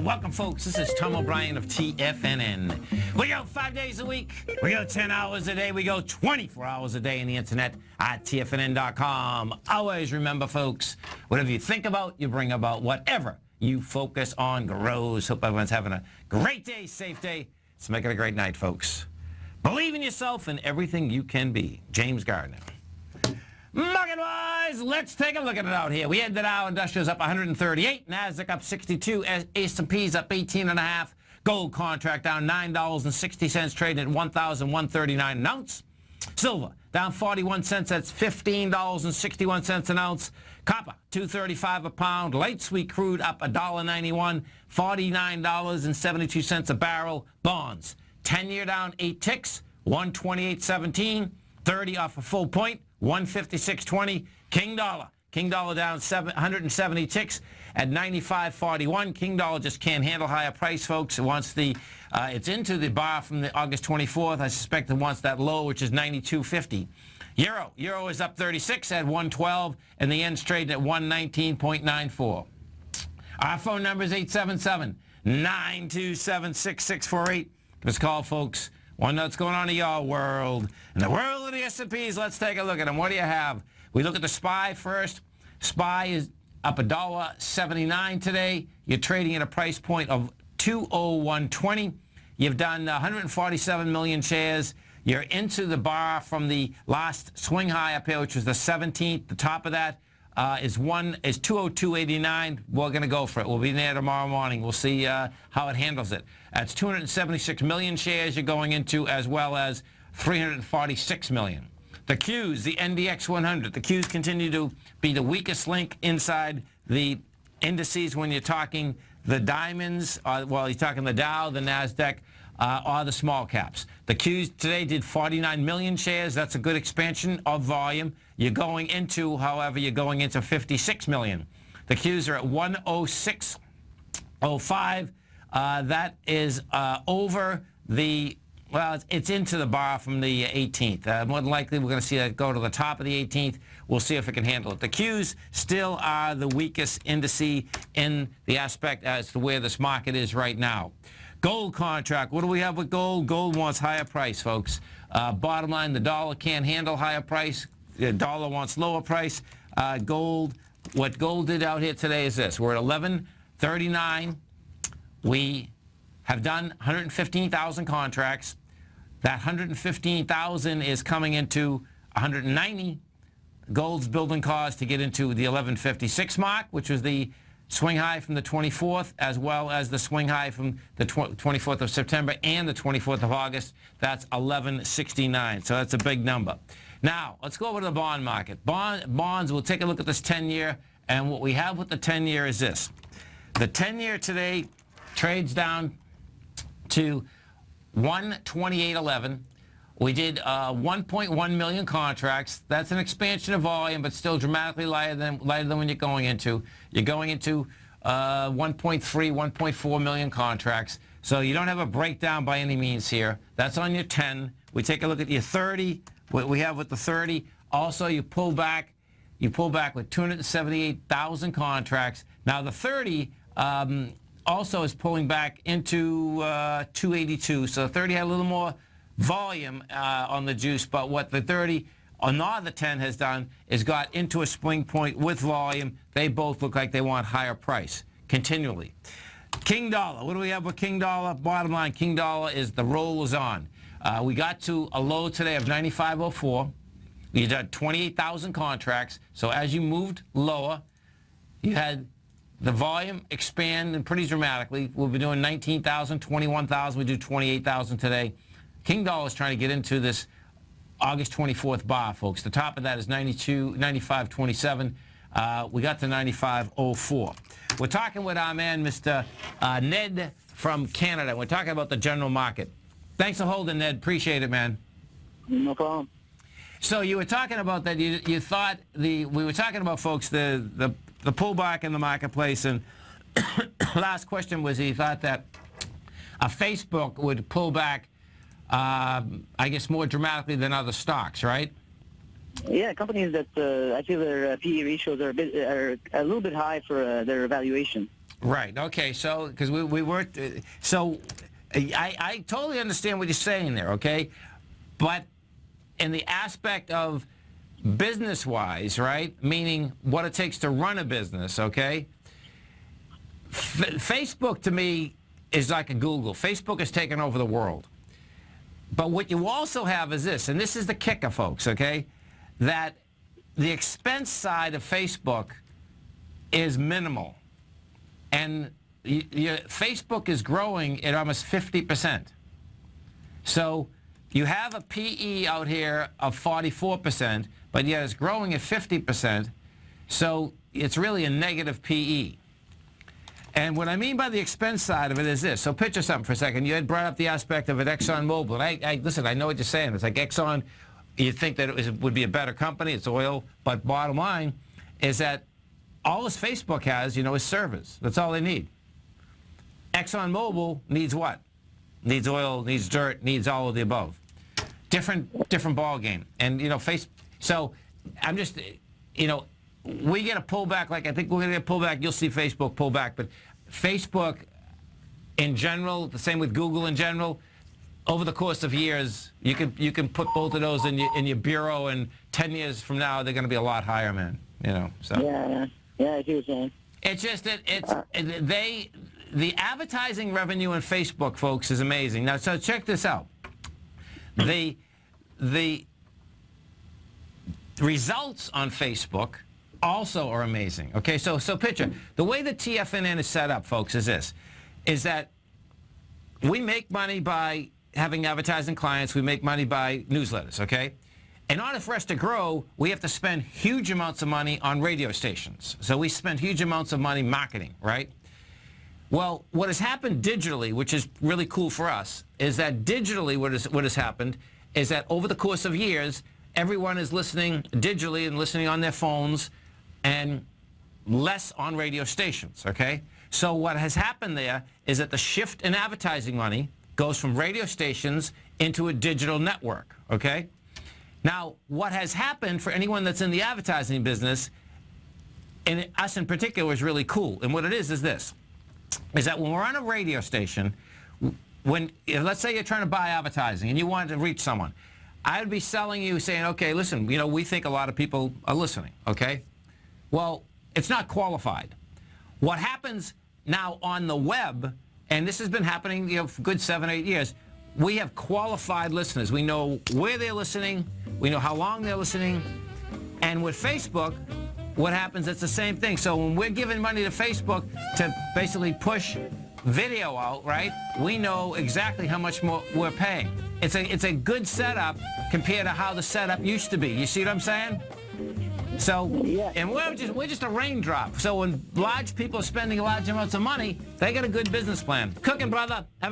Welcome, folks. This is Tom O'Brien of TFNN. We go 5 days a week. We go 10 hours a day. We go 24 hours a day on the internet at TFNN.com. Always remember, folks, whatever you think about, you bring about. Whatever you focus on grows. Hope everyone's having a great day, safe day. Let's make it a great night, folks. Believe in yourself and everything you can be. James Gardner. Market-wise, let's take a look at it out here. We had the Dow Industrials up 138, NASDAQ up 62, S&P's up 18.5, gold contract down $9.60, trading at $1,139 an ounce. Silver down 41 cents, that's $15.61 an ounce. Copper, $2.35 a pound. Light sweet crude up $1.91, $49.72 a barrel. Bonds, 10-year down 8 ticks, 128.17, 30 off a full point, 156.20. King dollar down 170 ticks at 95.41. King dollar just can't handle higher price, folks. It wants the it's into the bar from the August 24th. I suspect it wants that low, which is 92.50. Euro is up 36 at 112, and the yen's trading at 119.94. Our phone number is 877-927-6648. Give us a call, folks. Want to know what's going on in your world. In the world of the S&Ps, let's take a look at them. What do you have? We look at the SPY first. SPY is up $1.79 today. You're trading at a price point of 201.20. You've done 147 million shares. You're into the bar from the last swing high up here, which was the 17th. The top of that is 202.89. We're going to go for it. We'll be there tomorrow morning. We'll see how it handles it. That's 276 million shares you're going into, as well as 346 million. The Qs, the NDX 100. The Qs continue to be the weakest link inside the indices when you're talking the diamonds, well, you're talking the Dow, the NASDAQ, or the small caps. The Qs today did 49 million shares. That's a good expansion of volume. You're going into, however, you're going into 56 million. The Qs are at 106.05. That is over the, well, it's into the bar from the 18th. More than likely, we're going to see that go to the top of the 18th. We'll see if it can handle it. The Qs still are the weakest indice in the aspect as to where this market is right now. Gold contract. What do we have with gold? Gold wants higher price, folks. Bottom line, the dollar can't handle higher price. The dollar wants lower price. Gold, what gold did out here today is this. We're at 11.39. We have done 115,000 contracts. That 115,000 is coming into 190. Gold's building cause to get into the 1156 mark, which was the swing high from the 24th, as well as the swing high from the 24th of September and the 24th of August. That's 1169. So that's a big number. Now, let's go over to the bond market. Bonds, we'll take a look at this 10-year, and what we have with the 10-year is this. The 10-year today trades down to 128.11. We did 1.1 million contracts. That's an expansion of volume, but still dramatically lighter than when you're going into. You're going into 1.3, 1.4 million contracts. So you don't have a breakdown by any means here. That's on your 10. We take a look at your 30. What we have with the 30. Also, you pull back with 278,000 contracts. Now the 30 also is pulling back into 282. So the 30 had a little more volume on the juice, but what the 30 or the 10 has done is got into a swing point with volume. They both look like they want higher price continually. King dollar. What do we have with King dollar? Bottom line, King dollar is the roll is on. We got to a low today of 95.04. You did 28,000 contracts. So as you moved lower, you had the volume expand pretty dramatically. We'll be doing 19,000, 21,000. We do 28,000 today. King dollar is trying to get into this August 24th bar, folks. The top of that is 95.27. We got to 95.04. We're talking with our man, Mr. Ned from Canada. We're talking about the general market. Thanks for holding, Ned. Appreciate it, man. No problem. So you were talking about that. You thought we were talking about, folks, the pullback in the marketplace, and last question was he thought that Facebook would pull back, I guess, more dramatically than other stocks, right? Yeah, companies that I feel their PE ratios are a little bit high for their valuation. Right. Okay. So, because we weren't, so I totally understand what you're saying there. Okay, but in the aspect of business-wise, right? Meaning what it takes to run a business. Okay. Facebook to me is like a Google. Facebook has taken over the world. But what you also have is this, and this is the kicker, folks. Okay, that the expense side of Facebook is minimal. And Facebook is growing at almost 50%. So you have a PE out here of 44%, but yet it's growing at 50%. So it's really a negative PE. And what I mean by the expense side of it is this. So picture something for a second. You had brought up the aspect of an ExxonMobil. And listen, I know what you're saying. It's like Exxon, you'd think that it would be a better company. It's oil. But bottom line is that all this Facebook has, is servers. That's all they need. ExxonMobil needs what? Needs oil, needs dirt, needs all of the above. Different ball game. And, so I'm just, we get a pullback, like I think we're going to get a pullback. You'll see Facebook pull back. But Facebook in general, the same with Google in general, over the course of years, you can put both of those in your bureau, and 10 years from now, they're going to be a lot higher, man. So. Yeah, I see what you're saying. It's just that the advertising revenue in Facebook, folks, is amazing. Now, so check this out. The results on Facebook also are amazing. Okay, so picture the way the TFNN is set up, folks, is this: is that we make money by having advertising clients. We make money by newsletters. Okay. In order for us to grow, we have to spend huge amounts of money on radio stations. So we spend huge amounts of money marketing, right? Well, what has happened digitally, which is really cool for us, is that digitally what has happened is that over the course of years, everyone is listening digitally and listening on their phones and less on radio stations, okay? So what has happened there is that the shift in advertising money goes from radio stations into a digital network, okay? Now, what has happened for anyone that's in the advertising business, and us in particular, is really cool. And what it is this, is that when we're on a radio station, let's say you're trying to buy advertising and you want to reach someone, I would be selling you saying, okay, listen, we think a lot of people are listening, okay? Well, it's not qualified. What happens now on the web, and this has been happening for a good 7 or 8 years, we have qualified listeners. We know where they're listening. We know how long they're listening. And with Facebook, what happens, it's the same thing. So when we're giving money to Facebook to basically push video out, right, we know exactly how much more we're paying. It's a good setup compared to how the setup used to be. You see what I'm saying? So, and we're just a raindrop. So when large people are spending large amounts of money, they got a good business plan. Cooking, brother. Have a